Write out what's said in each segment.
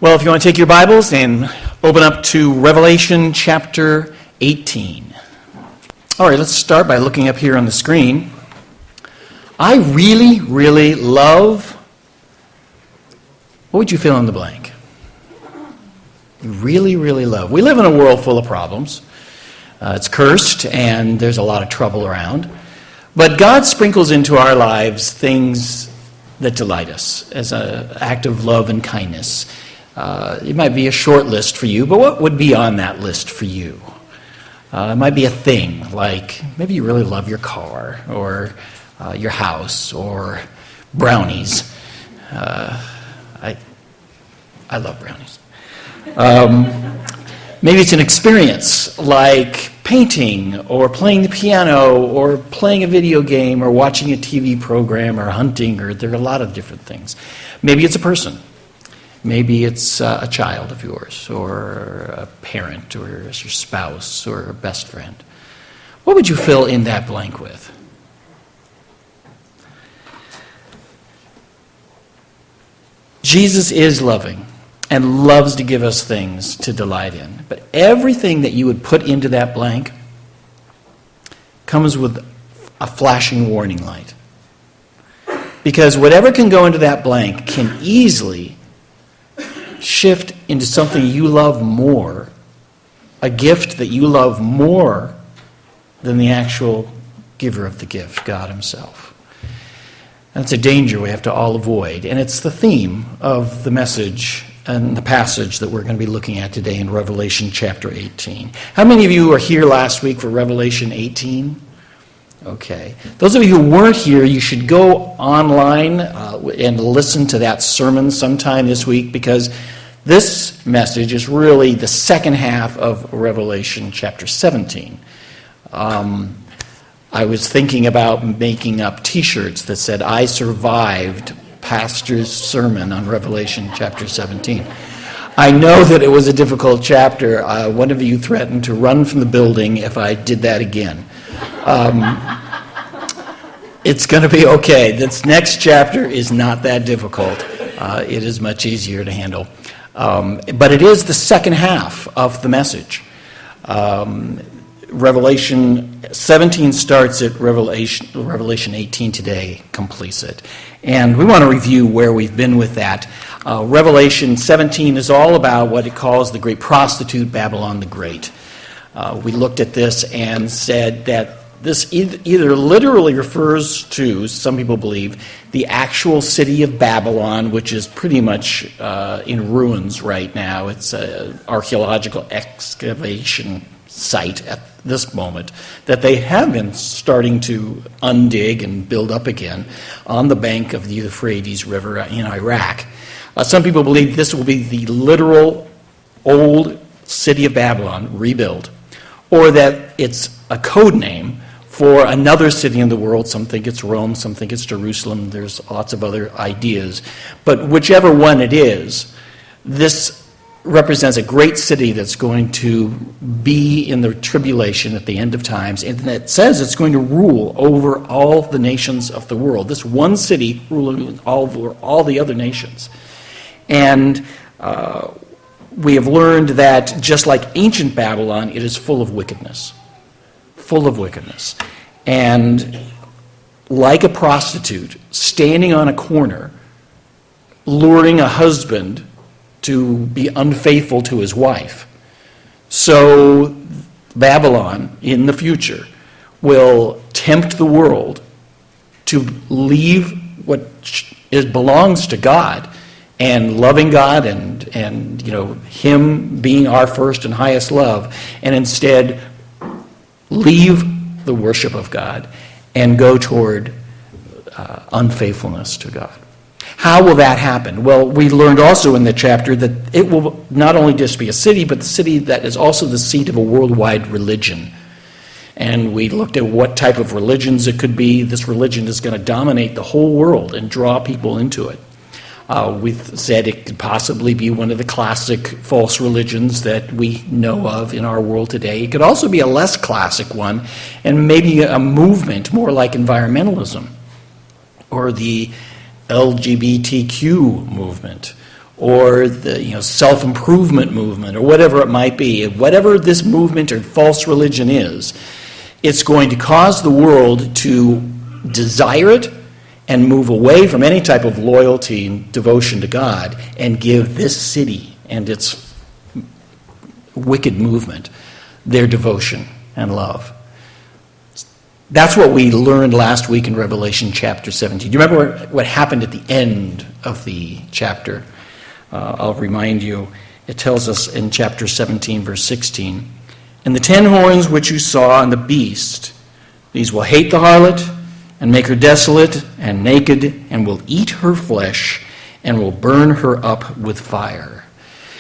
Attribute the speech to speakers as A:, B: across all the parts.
A: Well, if you want to take your Bibles and open up to Revelation chapter 18. All right, let's start by looking up here on the screen. I really love, what would you fill in the blank? Really love. We live in a world full of problems. It's cursed and there's a lot of trouble around. But God sprinkles into our lives things that delight us as an act of love and kindness. It might be a short list for you, but what would be on that list for you? It might be a thing, like maybe you really love your car, or your house, or brownies. I love brownies. Maybe it's an experience, like painting, or playing the piano, or playing a video game, or watching a TV program, or hunting, or there are a lot of different things. Maybe it's a person. Maybe it's a child of yours, or a parent, or your spouse, or a best friend. What would you fill in that blank with? Jesus is loving and loves to give us things to delight in. But everything that you would put into that blank comes with a flashing warning light. Because whatever can go into that blank can easily shift into something you love more, a gift that you love more than the actual giver of the gift, God himself. That's a danger we have to all avoid, and it's the theme of the message and the passage that we're going to be looking at today in Revelation chapter 18. How many of you were here last week for Revelation 18? Okay. Those of you who weren't here, you should go online and listen to that sermon sometime this week, because this message is really the second half of Revelation chapter 17. I was thinking about making up t-shirts that said, "I survived Pastor's sermon on Revelation chapter 17. I know that it was a difficult chapter. One of you threatened to run from the building if I did that again. It's going to be okay. This next chapter is not that difficult. It is much easier to handle. But it is the second half of the message. Revelation 17 starts at Revelation 18 today completes it. And we want to review where we've been with that. Revelation 17 is all about what it calls the great prostitute, Babylon the Great. We looked at this and said that this either literally refers to, some people believe, the actual city of Babylon, which is pretty much in ruins right now. It's an archaeological excavation site at this moment that they have been starting to undig and build up again on the bank of the Euphrates River in Iraq. Some people believe this will be the literal old city of Babylon rebuilt, or that it's a code name for another city in the world. Some think it's Rome, some think it's Jerusalem. There's lots of other ideas. But whichever one it is, this represents a great city that's going to be in the tribulation at the end of times, and it says it's going to rule over all the nations of the world. This one city ruling over all the other nations. And we have learned that just like ancient Babylon, it is full of wickedness. Full of wickedness. And like a prostitute standing on a corner, luring a husband to be unfaithful to his wife, so Babylon in the future will tempt the world to leave what belongs to God, and loving God and him being our first and highest love, and instead leave the worship of God and go toward unfaithfulness to God. How will that happen? Well, we learned also in the chapter that it will not only just be a city, but the city that is also the seat of a worldwide religion. And we looked at what type of religions it could be. This religion is going to dominate the whole world and draw people into it. We said it could possibly be one of the classic false religions that we know of in our world today. It could also be a less classic one, and maybe a movement more like environmentalism, or the LGBTQ movement, or the self-improvement movement, or whatever it might be, whatever this movement or false religion is, it's going to cause the world to desire it and move away from any type of loyalty and devotion to God and give this city and its wicked movement their devotion and love. That's what we learned last week in Revelation chapter 17. Do you remember what happened at the end of the chapter? I'll remind you. It tells us in chapter 17, verse 16, "And the 10 horns which you saw on the beast, these will hate the harlot, and make her desolate and naked, and will eat her flesh, and will burn her up with fire."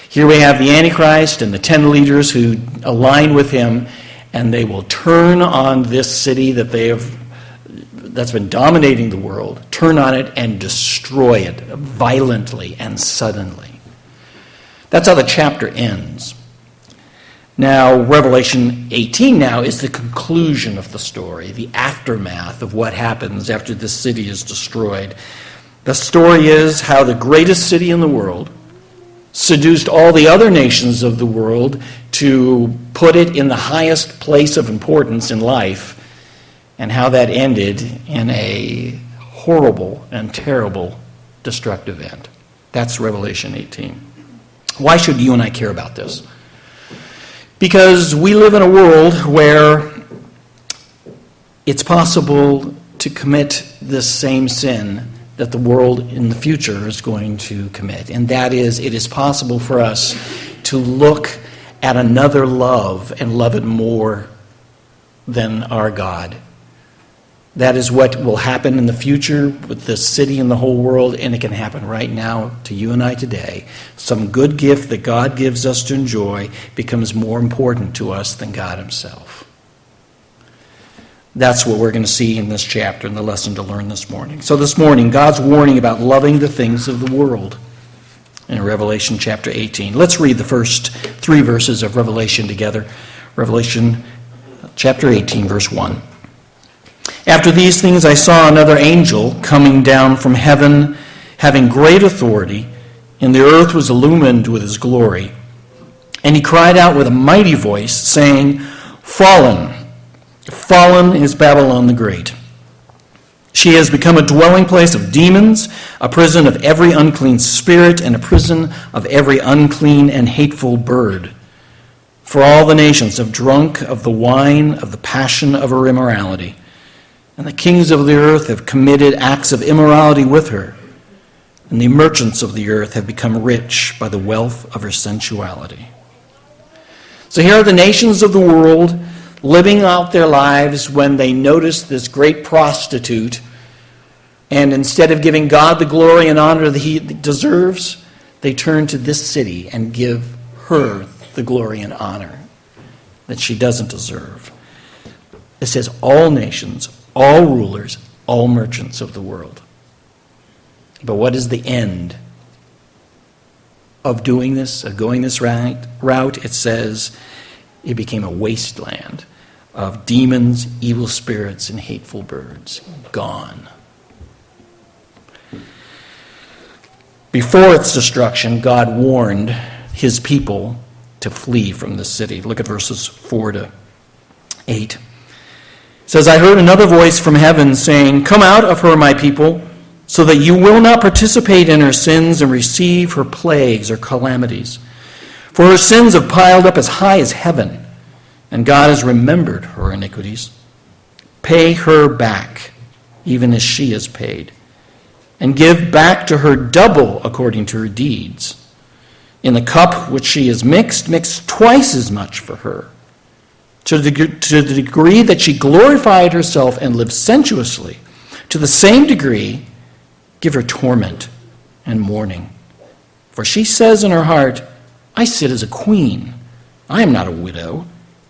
A: Here we have the Antichrist and the 10 leaders who align with him, and they will turn on this city that's been dominating the world, turn on it and destroy it violently and suddenly. That's how the chapter ends. Now, Revelation 18 now is the conclusion of the story, the aftermath of what happens after this city is destroyed. The story is how the greatest city in the world seduced all the other nations of the world to put it in the highest place of importance in life, and how that ended in a horrible and terrible destructive end. That's Revelation 18. Why should you and I care about this? Because we live in a world where it's possible to commit this same sin that the world in the future is going to commit. And that is, it is possible for us to look at another love and love it more than our God. That is what will happen in the future with this city and the whole world, and it can happen right now to you and I today. Some good gift that God gives us to enjoy becomes more important to us than God himself. That's what we're going to see in this chapter and the lesson to learn this morning. So this morning, God's warning about loving the things of the world in Revelation chapter 18. Let's read the first 3 verses of Revelation together. Revelation chapter 18, verse 1. "After these things I saw another angel coming down from heaven, having great authority, and the earth was illumined with his glory. And he cried out with a mighty voice, saying, 'Fallen, fallen is Babylon the Great. She has become a dwelling place of demons, a prison of every unclean spirit, and a prison of every unclean and hateful bird. For all the nations have drunk of the wine of the passion of her immorality. And the kings of the earth have committed acts of immorality with her, and the merchants of the earth have become rich by the wealth of her sensuality.'" So here are the nations of the world living out their lives when they notice this great prostitute, and instead of giving God the glory and honor that he deserves, they turn to this city and give her the glory and honor that she doesn't deserve. It says all nations, all rulers, all merchants of the world. But what is the end of doing this, of going this route? It says it became a wasteland of demons, evil spirits, and hateful birds. Gone. Before its destruction, God warned his people to flee from the city. Look at verses 4 to 8. It says, "I heard another voice from heaven saying, 'Come out of her, my people, so that you will not participate in her sins and receive her plagues or calamities. For her sins have piled up as high as heaven, and God has remembered her iniquities. Pay her back, even as she has paid, and give back to her double according to her deeds. In the cup which she has mix twice as much for her. To the degree that she glorified herself and lived sensuously, to the same degree give her torment and mourning. For she says in her heart, I sit as a queen. I am not a widow,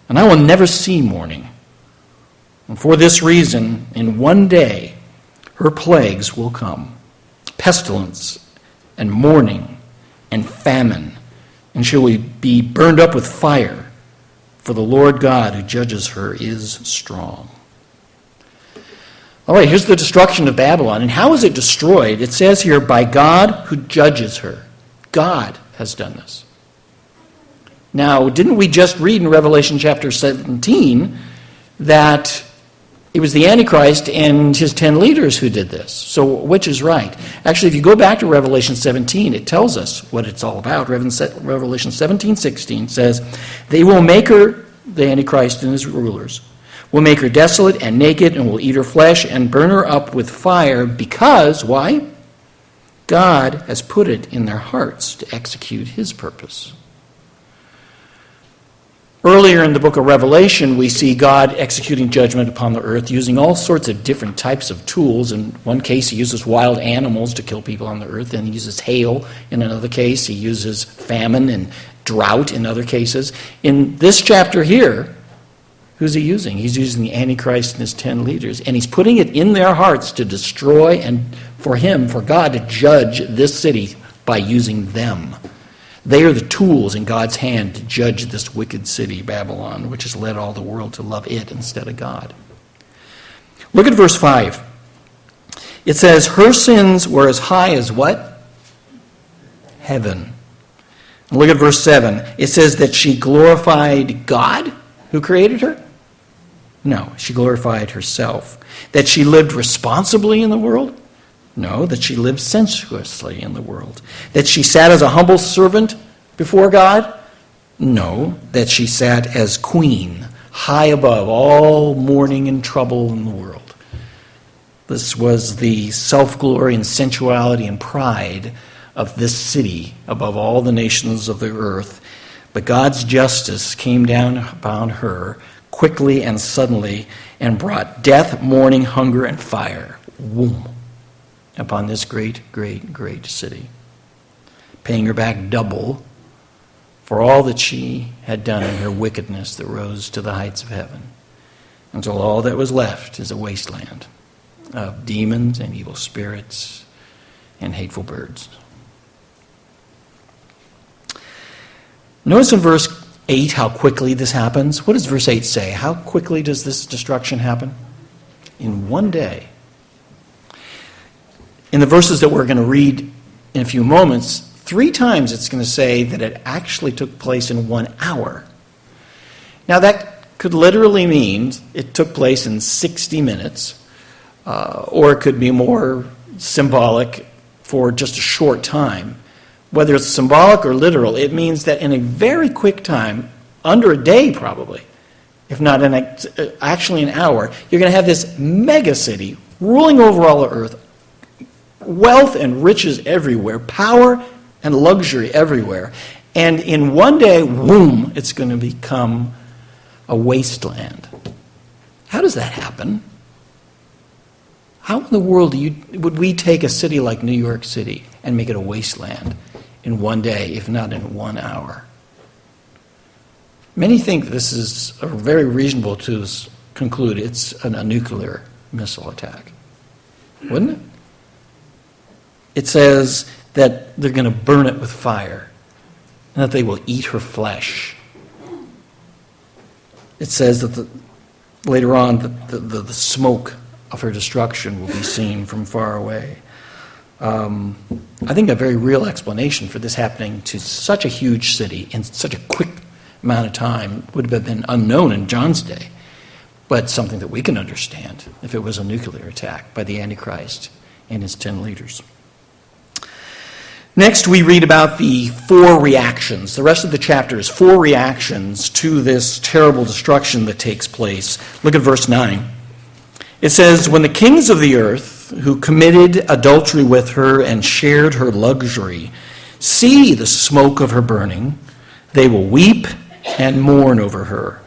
A: and I will never see mourning. And for this reason, in one day, her plagues will come, pestilence and mourning and famine, and she will be burned up with fire, for the Lord God who judges her is strong. All right, here's the destruction of Babylon. And how is it destroyed? It says here, by God who judges her. God has done this. Now, didn't we just read in Revelation chapter 17 that it was the Antichrist and his 10 leaders who did this? So which is right? Actually, if you go back to Revelation 17, it tells us what it's all about. Revelation 17:16 says, "They will make her," the Antichrist and his rulers, "will make her desolate and naked, and will eat her flesh and burn her up with fire, because," why? "God has put it in their hearts to execute his purpose." Earlier in the book of Revelation, we see God executing judgment upon the earth using all sorts of different types of tools. In one case, he uses wild animals to kill people on the earth, and he uses hail. In another case, he uses famine and drought in other cases. In this chapter here, who's he using? He's using the Antichrist and his 10 leaders, and he's putting it in their hearts to destroy and for God to judge this city by using them. They are the tools in God's hand to judge this wicked city, Babylon, which has led all the world to love it instead of God. Look at verse 5. It says, her sins were as high as what? Heaven. And look at verse 7. It says that she glorified God, who created her? No, she glorified herself. That she lived responsibly in the world? No, that she lived sensuously in the world. That she sat as a humble servant before God? No, that she sat as queen, high above all mourning and trouble in the world. This was the self-glory and sensuality and pride of this city above all the nations of the earth. But God's justice came down upon her quickly and suddenly and brought death, mourning, hunger, and fire. Whoom. Upon this great, great, great city, paying her back double for all that she had done in her wickedness that rose to the heights of heaven, until all that was left is a wasteland of demons and evil spirits and hateful birds. Notice in verse 8 how quickly this happens. What does verse 8 say? How quickly does this destruction happen? In one day. In the verses that we're going to read in a few moments, 3 times it's going to say that it actually took place in 1 hour. Now that could literally mean it took place in 60 minutes, or it could be more symbolic for just a short time. Whether it's symbolic or literal, it means that in a very quick time, under a day probably, if not actually an hour, you're going to have this mega city ruling over all the earth, wealth and riches everywhere, power and luxury everywhere. And in one day, boom, it's going to become a wasteland. How does that happen? How in the world would we take a city like New York City and make it a wasteland in one day, if not in 1 hour? Many think this is very reasonable to conclude it's a nuclear missile attack. Wouldn't it? It says that they're going to burn it with fire and that they will eat her flesh. It says that later on the smoke of her destruction will be seen from far away. I think a very real explanation for this happening to such a huge city in such a quick amount of time would have been unknown in John's day, but something that we can understand if it was a nuclear attack by the Antichrist and his 10 leaders. Next, we read about the 4 reactions. The rest of the chapter is 4 reactions to this terrible destruction that takes place. Look at verse 9. It says, when the kings of the earth who committed adultery with her and shared her luxury see the smoke of her burning, they will weep and mourn over her.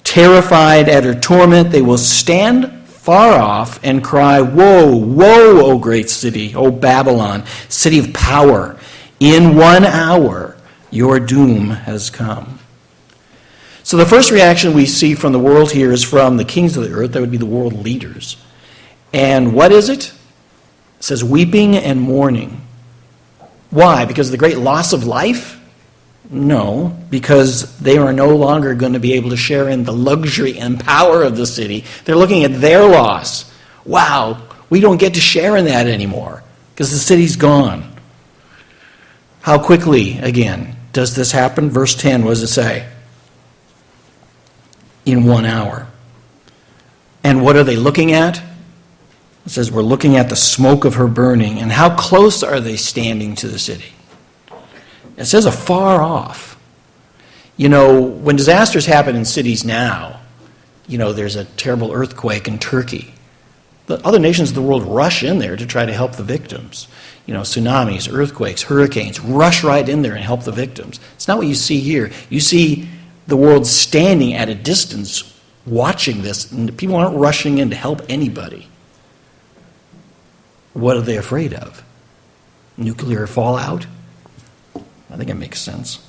A: Terrified at her torment, they will stand far off and cry, woe, woe, O great city, O Babylon, city of power. In 1 hour, your doom has come. So the first reaction we see from the world here is from the kings of the earth. That would be the world leaders. And what is it? It says weeping and mourning. Why? Because of the great loss of life? No, because they are no longer going to be able to share in the luxury and power of the city. They're looking at their loss. Wow, we don't get to share in that anymore because the city's gone. How quickly, again, does this happen? Verse 10, what does it say? In 1 hour. And what are they looking at? It says, we're looking at the smoke of her burning. And how close are they standing to the city? It says afar off. When disasters happen in cities now, there's a terrible earthquake in Turkey. The other nations of the world rush in there to try to help the victims. Tsunamis, earthquakes, hurricanes, rush right in there and help the victims. It's not what you see here. You see the world standing at a distance watching this, and people aren't rushing in to help anybody. What are they afraid of? Nuclear fallout? I think it makes sense.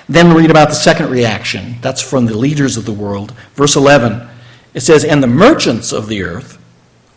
A: Then we read about the second reaction. That's from the leaders of the world. Verse 11, it says, and the merchants of the earth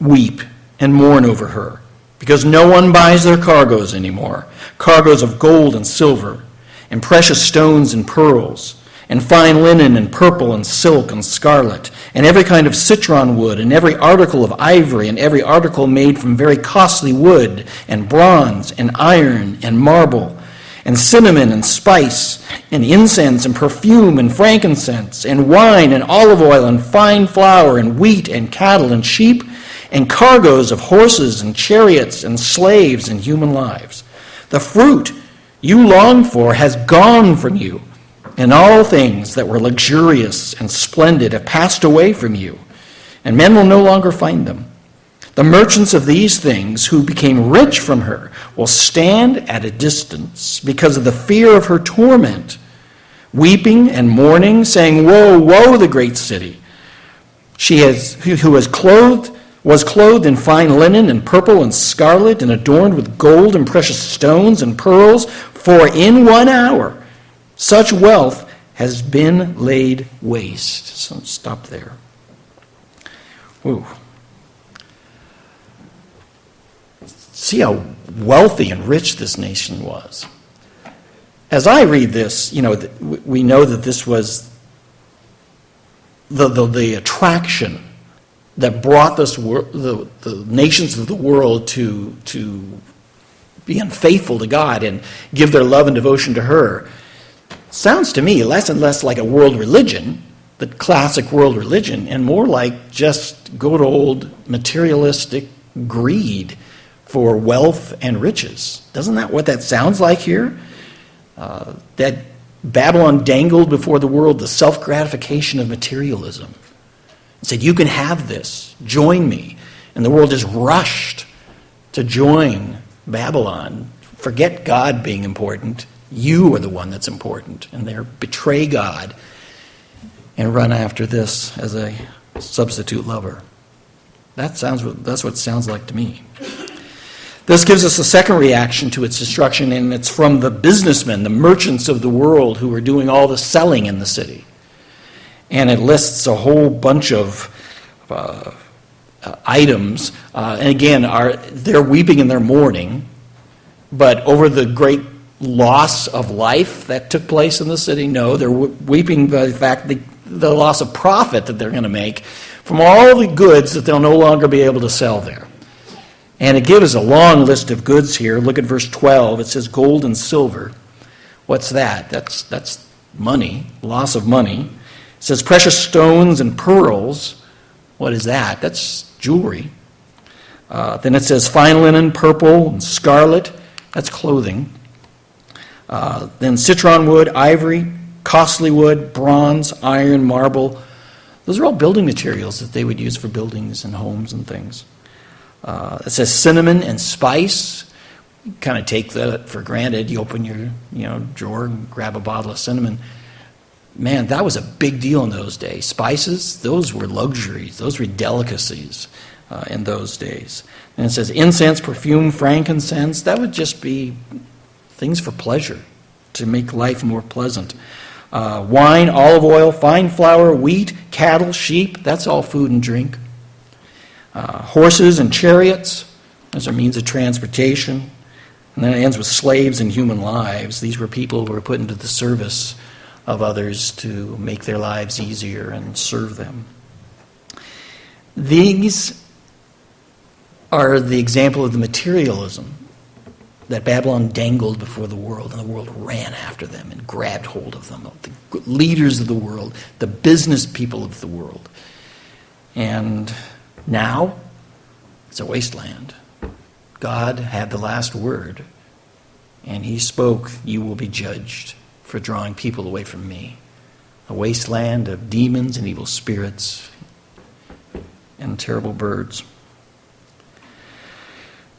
A: weep and mourn over her, because no one buys their cargoes anymore, cargoes of gold and silver, and precious stones and pearls, and fine linen and purple and silk and scarlet, and every kind of citron wood, and every article of ivory, and every article made from very costly wood, and bronze, and iron, and marble, and cinnamon, and spice, and incense, and perfume, and frankincense, and wine, and olive oil, and fine flour, and wheat, and cattle, and sheep, and cargoes of horses, and chariots, and slaves, and human lives. The fruit you longed for has gone from you, and all things that were luxurious and splendid have passed away from you, and men will no longer find them. The merchants of these things who became rich from her will stand at a distance because of the fear of her torment, weeping and mourning, saying, woe, woe, the great city! Who was clothed in fine linen and purple and scarlet and adorned with gold and precious stones and pearls, for in 1 hour such wealth has been laid waste. So stop there. Ooh. See how wealthy and rich this nation was. As I read this, we know that this was the attraction that brought the nations of the world to be unfaithful to God and give their love and devotion to her. Sounds to me less and less like a world religion, the classic world religion, and more like just good old materialistic greed for wealth and riches. Isn't that what that sounds like here? That Babylon dangled before the world the self-gratification of materialism. It said, you can have this, join me. And the world just rushed to join Babylon. Forget God being important. You are the one that's important. And they betray God and run after this as a substitute lover. That's what it sounds like to me. This gives us a second reaction to its destruction, and it's from the businessmen, the merchants of the world who are doing all the selling in the city. And it lists a whole bunch of items. And again, they're weeping and they're mourning, but over the great loss of life that took place in the city, no, they're weeping by the fact the loss of profit that they're going to make from all the goods that they'll no longer be able to sell there. And it gives a long list of goods here. Look at verse 12. It says gold and silver. What's that? That's money, loss of money. It says precious stones and pearls. What is that? That's jewelry. Then it says fine linen, purple, and scarlet. That's clothing. Then citron wood, ivory, costly wood, bronze, iron, marble. Those are all building materials that they would use for buildings and homes and things. It says cinnamon and spice. You kind of take that for granted. You open your drawer and grab a bottle of cinnamon. Man, that was a big deal in those days. Spices, those were luxuries. Those were delicacies in those days. And it says incense, perfume, frankincense. That would just be things for pleasure, to make life more pleasant. Wine, olive oil, fine flour, wheat, cattle, sheep. That's all food and drink. Horses and chariots. Those are means of transportation. And then it ends with slaves and human lives. These were people who were put into the service of others to make their lives easier and serve them. These are the example of the materialism that Babylon dangled before the world, and the world ran after them and grabbed hold of them, the leaders of the world, the business people of the world. And now, it's a wasteland. God had the last word, and he spoke, "You will be judged for drawing people away from me." A wasteland of demons and evil spirits and terrible birds.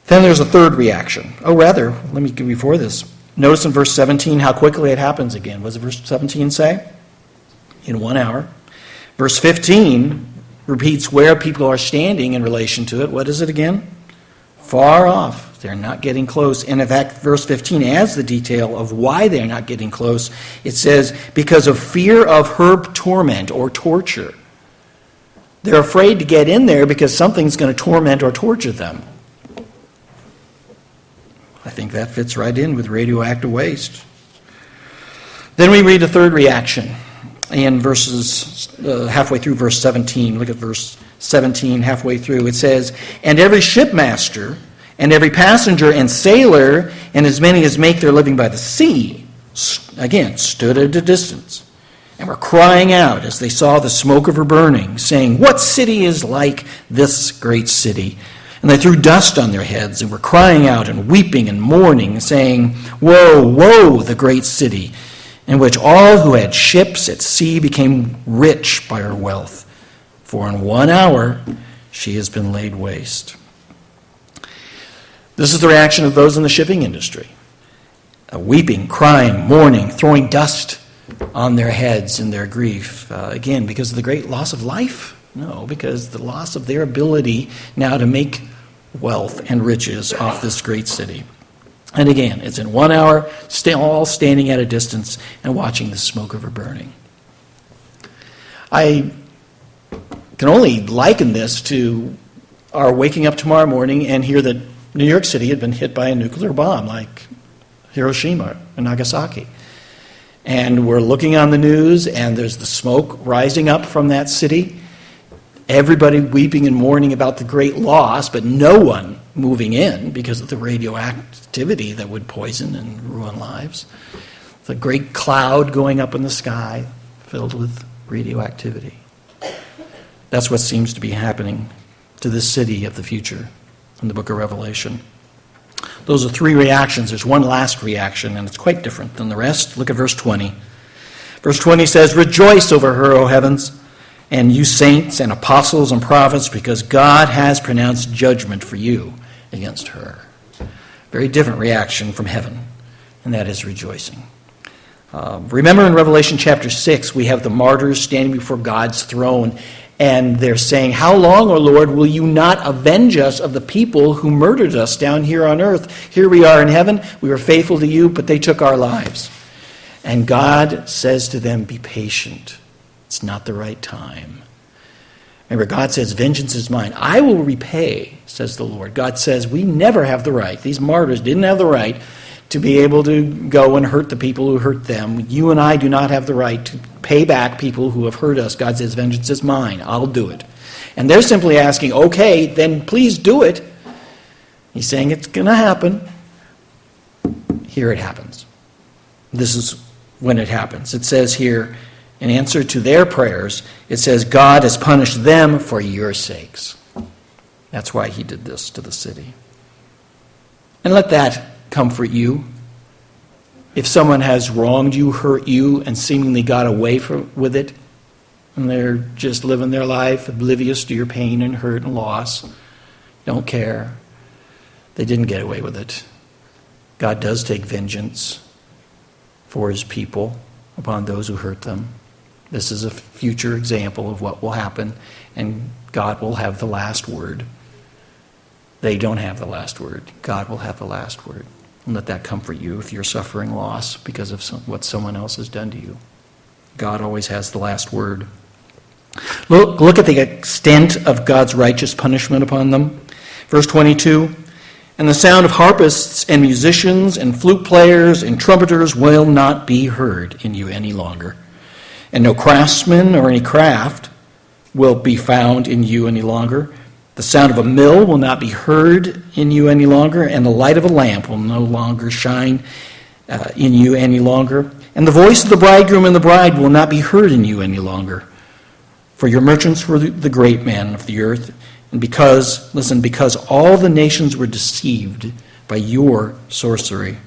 A: Then there's a third reaction. Let me give you before this. Notice in verse 17 how quickly it happens again. What does verse 17 say? In 1 hour. Verse 15 repeats where people are standing in relation to it. What is it again? Far off. They're not getting close. And in fact, verse 15 adds the detail of why they're not getting close. It says, because of fear of her torment or torture. They're afraid to get in there because something's going to torment or torture them. I think that fits right in with radioactive waste. Then we read a third reaction in verses halfway through verse 17. Look at verse 17, halfway through. It says, "And every shipmaster and every passenger and sailor and as many as make their living by the sea," again, stood at a distance, "and were crying out as they saw the smoke of her burning, saying, 'What city is like this great city?' And they threw dust on their heads and were crying out and weeping and mourning, saying, 'Woe, woe, the great city, in which all who had ships at sea became rich by her wealth. For in 1 hour she has been laid waste.'" This is the reaction of those in the shipping industry. Weeping, crying, mourning, throwing dust on their heads in their grief. Again, because of the great loss of life? No, because the loss of their ability now to make wealth and riches off this great city. And again, it's in 1 hour, all standing at a distance and watching the smoke of her burning. I can only liken this to our waking up tomorrow morning and hear that New York City had been hit by a nuclear bomb like Hiroshima and Nagasaki. And we're looking on the news and there's the smoke rising up from that city. Everybody weeping and mourning about the great loss, but no one moving in because of the radioactivity that would poison and ruin lives. The great cloud going up in the sky filled with radioactivity. That's what seems to be happening to this city of the future in the book of Revelation. Those are three reactions. There's one last reaction, and it's quite different than the rest. Look at verse 20. Verse 20 says, "Rejoice over her, O heavens, and you saints and apostles and prophets, because God has pronounced judgment for you against her." Very different reaction from heaven, and that is rejoicing. Remember in Revelation chapter 6, we have the martyrs standing before God's throne, and they're saying, "How long, O Lord, will you not avenge us of the people who murdered us down here on earth? Here we are in heaven, we were faithful to you, but they took our lives." And God says to them, "Be patient. It's not the right time." Remember, God says, "Vengeance is mine. I will repay," says the Lord. God says we never have the right. These martyrs didn't have the right to be able to go and hurt the people who hurt them. You and I do not have the right to pay back people who have hurt us. God says, "Vengeance is mine. I'll do it." And they're simply asking, "Okay, then please do it." He's saying it's going to happen. Here it happens. This is when it happens. It says here, in answer to their prayers, it says, "God has punished them for your sakes." That's why he did this to the city. And let that comfort you. If someone has wronged you, hurt you, and seemingly got away with it, and they're just living their life oblivious to your pain and hurt and loss, don't care. They didn't get away with it. God does take vengeance for his people upon those who hurt them. This is a future example of what will happen, and God will have the last word. They don't have the last word. God will have the last word. And let that comfort you if you're suffering loss because of what someone else has done to you. God always has the last word. Look at the extent of God's righteous punishment upon them. Verse 22, "And the sound of harpists and musicians and flute players and trumpeters will not be heard in you any longer. And no craftsman or any craft will be found in you any longer. The sound of a mill will not be heard in you any longer, and the light of a lamp will no longer shine in you any longer. And the voice of the bridegroom and the bride will not be heard in you any longer. For your merchants were the great men of the earth, and because all the nations were deceived by your sorcery.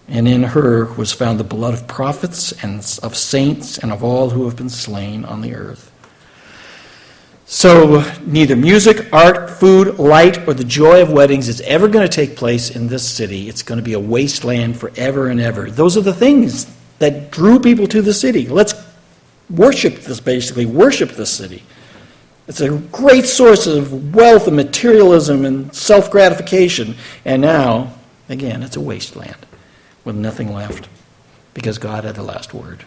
A: And in her was found the blood of prophets and of saints and of all who have been slain on the earth. So neither music, art, food, light, or the joy of weddings is ever going to take place in this city. It's going to be a wasteland forever and ever. Those are the things that drew people to the city. Let's worship this, basically, worship this city. It's a great source of wealth and materialism and self-gratification. And now, again, it's a wasteland with nothing left because God had the last word.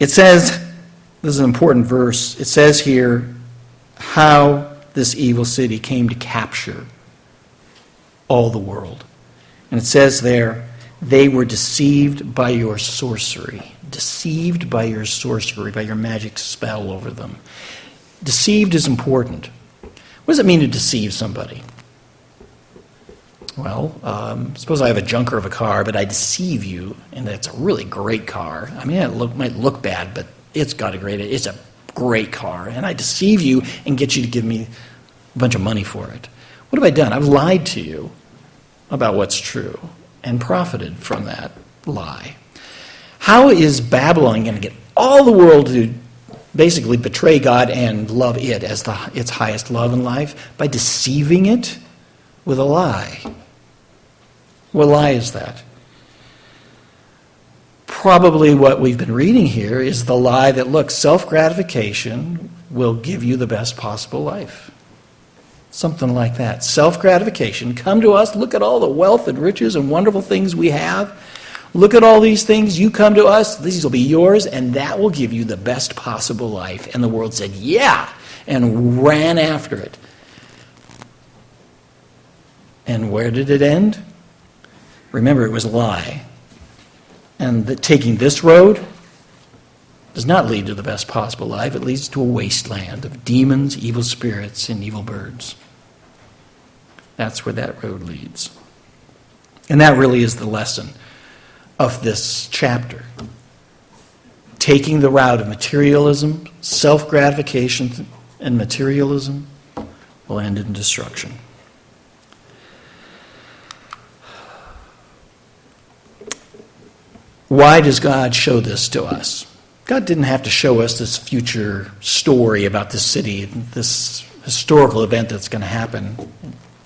A: It says, this is an important verse, it says here how this evil city came to capture all the world. And it says there, they were deceived by your sorcery. Deceived by your sorcery, by your magic spell over them. Deceived is important. What does it mean to deceive somebody? Well, suppose I have a junker of a car, but I deceive you, and it's a really great car. I mean, it might look bad, but it's a great car. And I deceive you and get you to give me a bunch of money for it. What have I done? I've lied to you about what's true and profited from that lie. How is Babylon going to get all the world to basically betray God and love it as its highest love in life? By deceiving it with a lie. What lie is that? Probably what we've been reading here is the lie that, look, self-gratification will give you the best possible life. Something like that. Self-gratification. Come to us, look at all the wealth and riches and wonderful things we have. Look at all these things. You come to us, these will be yours, and that will give you the best possible life. And the world said, yeah, and ran after it. And where did it end? Remember, it was a lie. And taking this road does not lead to the best possible life. It leads to a wasteland of demons, evil spirits, and evil birds. That's where that road leads. And that really is the lesson of this chapter. Taking the route of materialism, self-gratification, and materialism will end in destruction. Why does God show this to us? God didn't have to show us this future story about this city, this historical event that's going to happen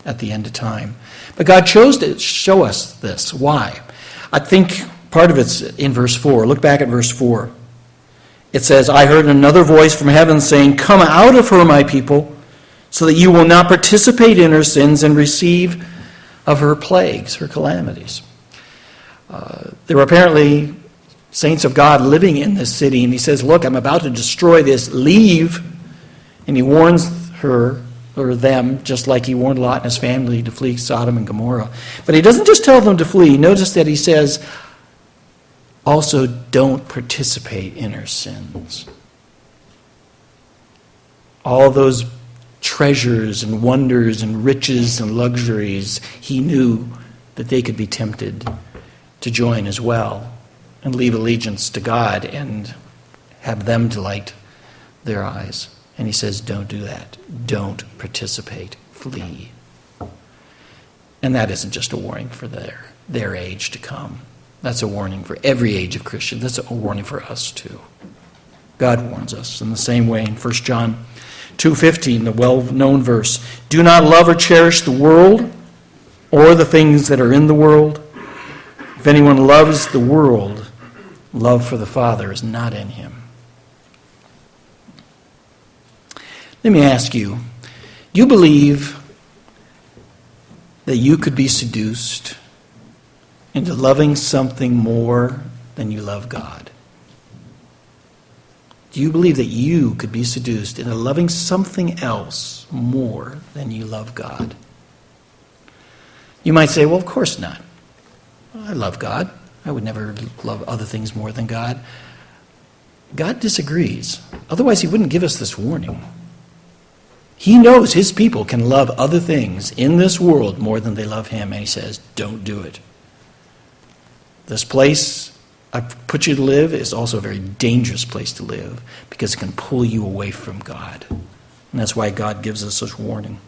A: at the end of time. But God chose to show us this. Why? I think part of it's in verse 4. Look back at verse 4. It says, I heard another voice from heaven saying, come out of her, my people, so that you will not participate in her sins and receive of her plagues, her calamities. There were apparently saints of God living in this city, and he says, look, I'm about to destroy this, leave. And he warns her or them, just like he warned Lot and his family to flee Sodom and Gomorrah. But he doesn't just tell them to flee. Notice that he says, also don't participate in her sins. All those treasures and wonders and riches and luxuries, he knew that they could be tempted to join as well and leave allegiance to God and have them delight their eyes. And he says, don't do that. Don't participate. Flee. And that isn't just a warning for their age to come. That's a warning for every age of Christians. That's a warning for us too. God warns us in the same way in 1 John 2:15, the well-known verse. Do not love or cherish the world or the things that are in the world. If anyone loves the world, love for the Father is not in him. Let me ask you, do you believe that you could be seduced into loving something more than you love God? Do you believe that you could be seduced into loving something else more than you love God? You might say, well, of course not. I love God. I would never love other things more than God. God disagrees. Otherwise, he wouldn't give us this warning. He knows his people can love other things in this world more than they love him, and he says, don't do it. This place I've put you to live is also a very dangerous place to live because it can pull you away from God. And that's why God gives us this warning.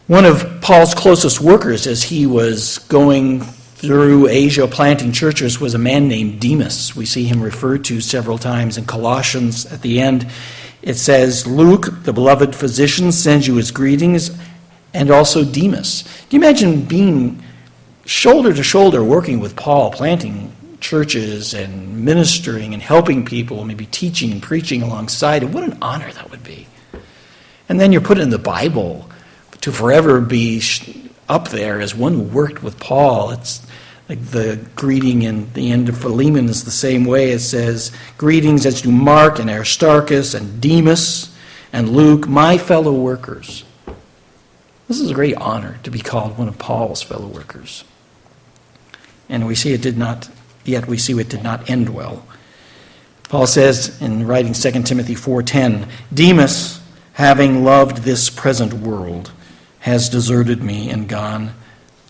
A: One of Paul's closest workers as he was going through Asia planting churches was a man named Demas. We see him referred to several times in Colossians at the end. It says, Luke, the beloved physician, sends you his greetings, and also Demas. Do you imagine being shoulder to shoulder working with Paul, planting churches and ministering and helping people, maybe teaching and preaching alongside him? What an honor that would be. And then you're put in the Bible to forever be up there as one who worked with Paul. It's like the greeting in the end of Philemon is the same way. It says, greetings as to Mark and Aristarchus and Demas and Luke, my fellow workers. This is a great honor to be called one of Paul's fellow workers. And we see it did not end well. Paul says in writing 2 Timothy 4:10, Demas, having loved this present world, has deserted me and gone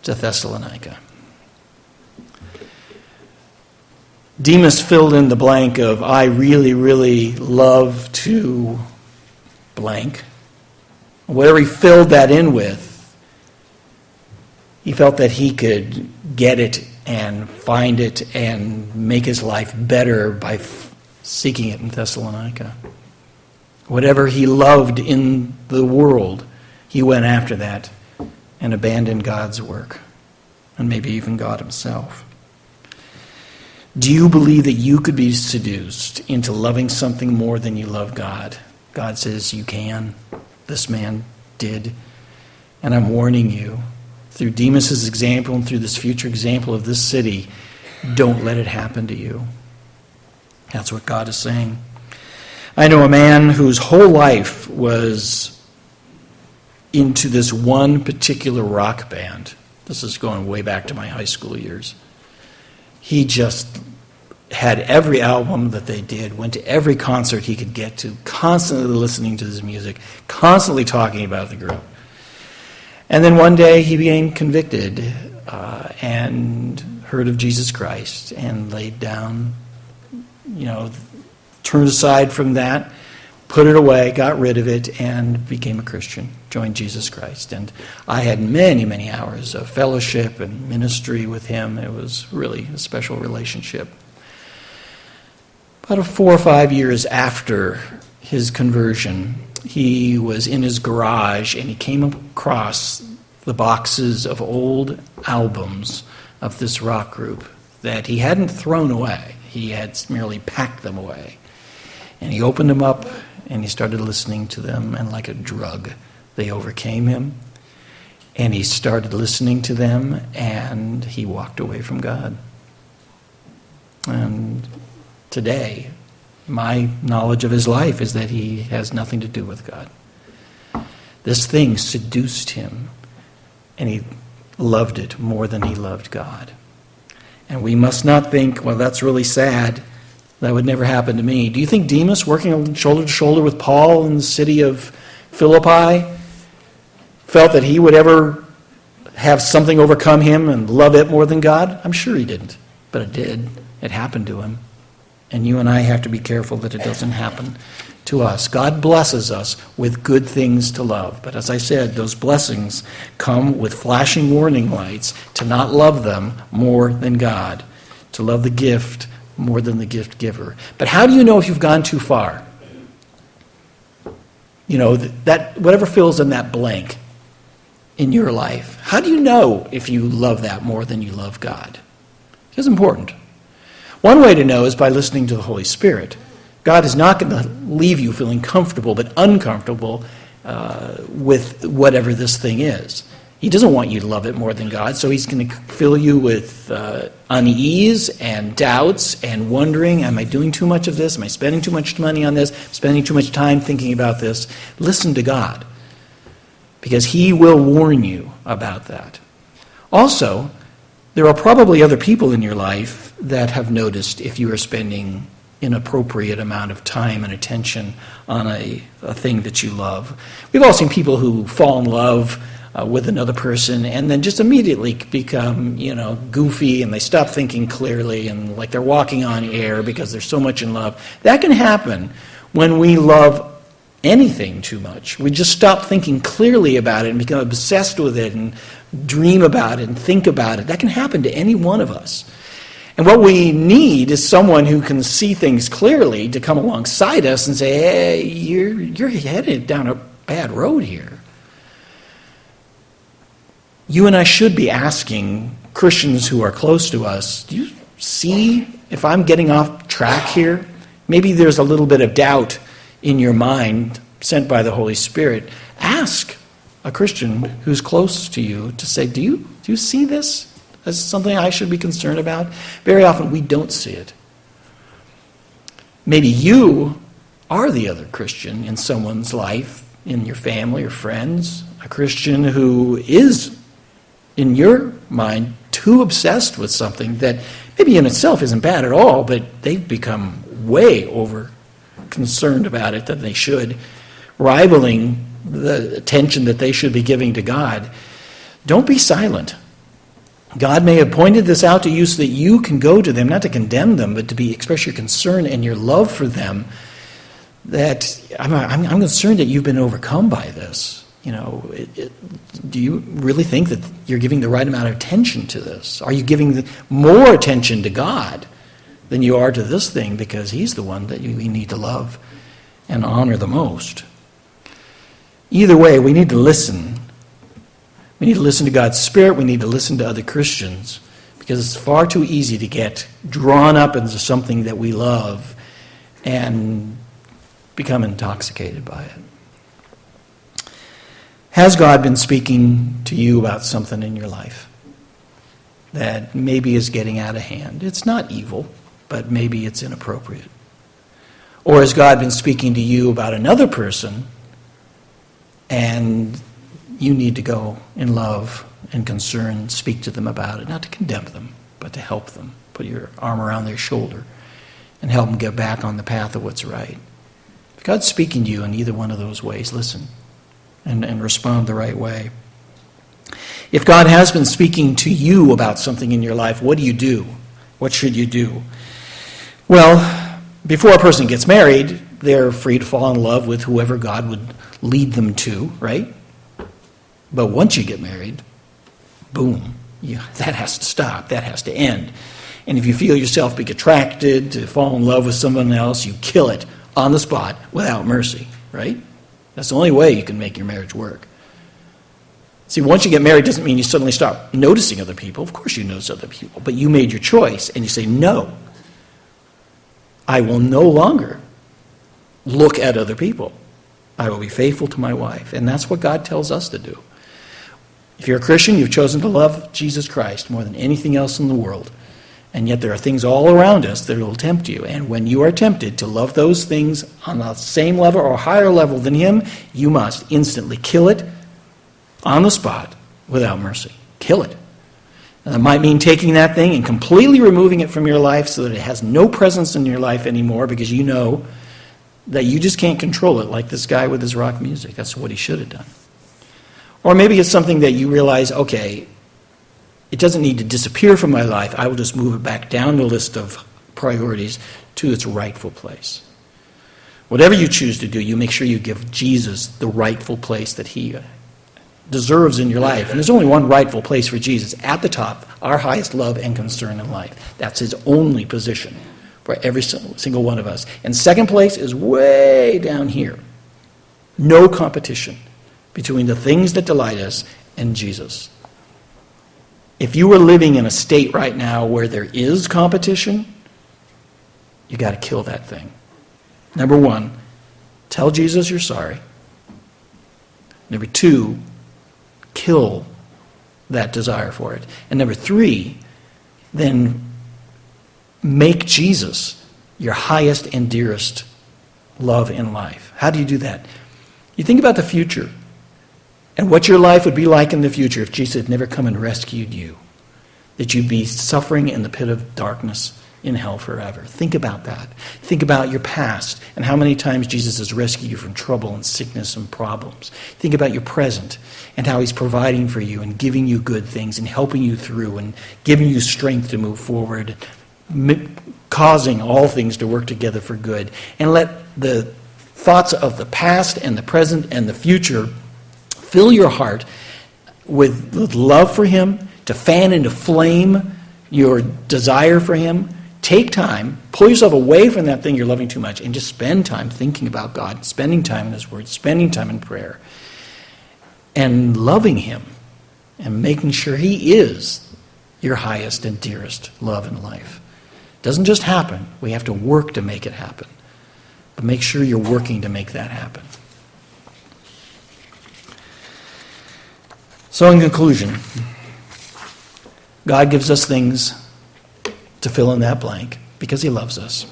A: to Thessalonica. Demas filled in the blank of, I really, really love to blank. Whatever he filled that in with, he felt that he could get it and find it and make his life better by seeking it in Thessalonica. Whatever he loved in the world, he went after that and abandoned God's work, and maybe even God himself. Do you believe that you could be seduced into loving something more than you love God? God says you can. This man did. And I'm warning you, through Demas' example and through this future example of this city, don't let it happen to you. That's what God is saying. I know a man whose whole life was into this one particular rock band. This is going way back to my high school years. He just had every album that they did, went to every concert he could get to, constantly listening to this music, constantly talking about the group. And then one day he became convicted and heard of Jesus Christ and laid down, turned aside from that, put it away, got rid of it, and became a Christian, joined Jesus Christ. And I had many, many hours of fellowship and ministry with him. It was really a special relationship. About 4 or 5 years after his conversion, he was in his garage and he came across the boxes of old albums of this rock group that he hadn't thrown away. He had merely packed them away. And he opened them up and he started listening to them, and like a drug, they overcame him. And he started listening to them, and he walked away from God. And today, my knowledge of his life is that he has nothing to do with God. This thing seduced him, and he loved it more than he loved God. And we must not think, well, that's really sad. That would never happen to me. Do you think Demas, working shoulder to shoulder with Paul in the city of Philippi, felt that he would ever have something overcome him and love it more than God? I'm sure he didn't, but it did. It happened to him. And you and I have to be careful that it doesn't happen to us. God blesses us with good things to love. But as I said, those blessings come with flashing warning lights to not love them more than God, to love the gift more than the gift giver. But how do you know if you've gone too far? That whatever fills in that blank in your life, how do you know if you love that more than you love God? It's important. One way to know is by listening to the Holy Spirit. God is not going to leave you feeling comfortable but uncomfortable with whatever this thing is. He doesn't want you to love it more than God, so he's going to fill you with unease and doubts and wondering, am I doing too much of this? Am I spending too much money on this? Spending too much time thinking about this? Listen to God, because he will warn you about that. Also, there are probably other people in your life that have noticed if you are spending inappropriate amount of time and attention on a thing that you love. We've all seen people who fall in love with another person and then just immediately become, goofy, and they stop thinking clearly and like they're walking on air because they're so much in love. That can happen when we love anything too much. We just stop thinking clearly about it and become obsessed with it and dream about it and think about it. That can happen to any one of us. And what we need is someone who can see things clearly to come alongside us and say, hey, you're headed down a bad road here. You and I should be asking Christians who are close to us, do you see if I'm getting off track here? Maybe there's a little bit of doubt in your mind sent by the Holy Spirit. Ask a Christian who's close to you to say, do you see this as something I should be concerned about? Very often we don't see it. Maybe you are the other Christian in someone's life, in your family or friends, a Christian who is, in your mind, too obsessed with something that maybe in itself isn't bad at all, but they've become way over concerned about it than they should, rivaling the attention that they should be giving to God. Don't be silent. God may have pointed this out to you so that you can go to them, not to condemn them, but to express your concern and your love for them. That I'm concerned that you've been overcome by this. Do you really think that you're giving the right amount of attention to this? Are you giving more attention to God than you are to this thing, because He's the one that we need to love and honor the most? Either way, we need to listen. We need to listen to God's Spirit. We need to listen to other Christians, because it's far too easy to get drawn up into something that we love and become intoxicated by it. Has God been speaking to you about something in your life that maybe is getting out of hand? It's not evil, but maybe it's inappropriate. Or has God been speaking to you about another person, and you need to go in love and concern, speak to them about it, not to condemn them, but to help them, put your arm around their shoulder and help them get back on the path of what's right. If God's speaking to you in either one of those ways, listen and respond the right way. If God has been speaking to you about something in your life, what do you do? What should you do? Well, before a person gets married, they're free to fall in love with whoever God would lead them to, right? But once you get married, boom, that has to stop. That has to end. And if you feel yourself being attracted to fall in love with someone else, you kill it on the spot without mercy, right? That's the only way you can make your marriage work. See, once you get married doesn't mean you suddenly stop noticing other people. Of course you notice other people, but you made your choice and you say, no, I will no longer look at other people. I will be faithful to my wife. And that's what God tells us to do. If you're a Christian, you've chosen to love Jesus Christ more than anything else in the world. And yet there are things all around us that will tempt you. And when you are tempted to love those things on the same level or higher level than Him, you must instantly kill it on the spot without mercy. Kill it. And that might mean taking that thing and completely removing it from your life so that it has no presence in your life anymore, because you know that you just can't control it, like this guy with his rock music. That's what he should have done. Or maybe it's something that you realize, okay, it doesn't need to disappear from my life. I will just move it back down the list of priorities to its rightful place. Whatever you choose to do, you make sure you give Jesus the rightful place that He deserves in your life. And there's only one rightful place for Jesus, at the top, our highest love and concern in life. That's His only position for every single one of us. And second place is way down here. No competition between the things that delight us and Jesus. If you were living in a state right now where there is competition, you got to kill that thing. Number one, tell Jesus you're sorry. Number two, kill that desire for it. And number three, then make Jesus your highest and dearest love in life. How do you do that? You think about the future and what your life would be like in the future if Jesus had never come and rescued you. That you'd be suffering in the pit of darkness in hell forever. Think about that. Think about your past and how many times Jesus has rescued you from trouble and sickness and problems. Think about your present and how he's providing for you and giving you good things and helping you through and giving you strength to move forward, causing all things to work together for good. And let the thoughts of the past and the present and the future fill your heart with love for him, to fan into flame your desire for him. Take time, pull yourself away from that thing you're loving too much, and just spend time thinking about God, spending time in his word, spending time in prayer, and loving him, and making sure he is your highest and dearest love in life. It doesn't just happen. We have to work to make it happen. But make sure you're working to make that happen. So in conclusion, God gives us things to fill in that blank because he loves us.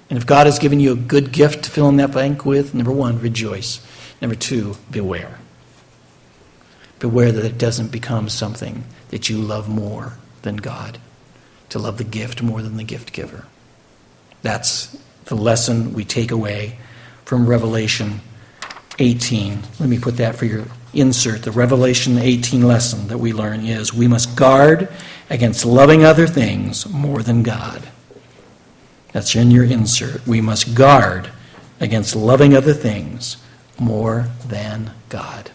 A: And if God has given you a good gift to fill in that blank with, number one, rejoice. Number two, beware. Beware that it doesn't become something that you love more than God, to love the gift more than the gift giver. That's the lesson we take away from Revelation 18. Let me put that for your insert. The Revelation 18 lesson that we learn is we must guard against loving other things more than God. That's in your insert. We must guard against loving other things more than God.